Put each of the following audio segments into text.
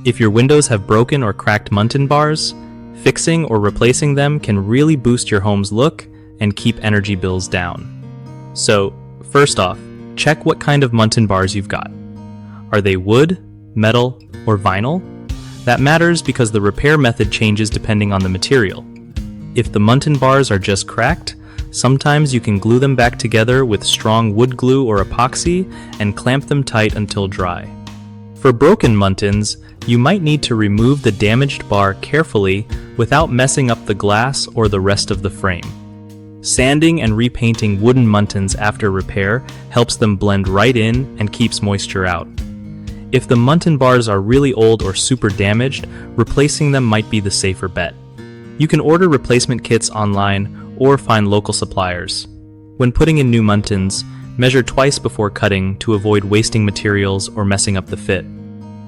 If your windows have broken or cracked Muntin bars, fixing or replacing them can really boost your home's look and keep energy bills down. So, first off, check what kind of Muntin bars you've got. Are they wood, metal, or vinyl? That matters because the repair method changes depending on the material. If the Muntin bars are just cracked, sometimes you can glue them back together with strong wood glue or epoxy and clamp them tight until dry. For broken Muntins, you might need to remove the damaged bar carefully without messing up the glass or the rest of the frame. Sanding and repainting wooden Muntins after repair helps them blend right in and keeps moisture out. If the Muntin bars are really old or super damaged, replacing them might be the safer bet. You can order replacement kits online or find local suppliers. When putting in new Muntins, measure twice before cutting to avoid wasting materials or messing up the fit.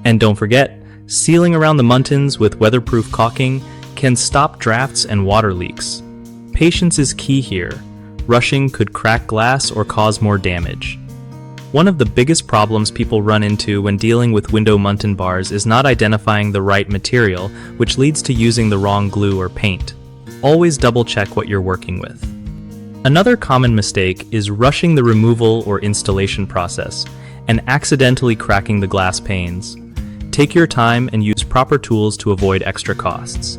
And don't forget, sealing around the Muntins with weatherproof caulking can stop drafts and water leaks. Patience is key here. Rushing could crack glass or cause more damage. One of the biggest problems people run into when dealing with window Muntin bars is not identifying the right material, which leads to using the wrong glue or paint. Always double check what you're working with. Another common mistake is rushing the removal or installation process and accidentally cracking the glass panes. Take your time and use proper tools to avoid extra costs.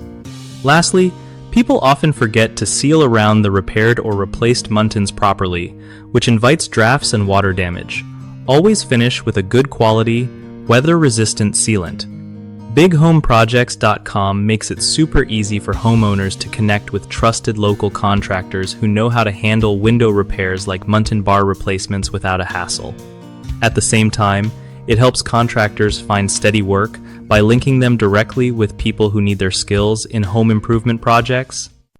Lastly, people often forget to seal around the repaired or replaced Muntins properly, which invites drafts and water damage. Always finish with a good quality, weather-resistant sealant. BigHomeProjects.com makes it super easy for homeowners to connect with trusted local contractors who know how to handle window repairs like Muntin bar replacements without a hassle. At the same time, it helps contractors find steady work by linking them directly with people who need their skills in home improvement projects.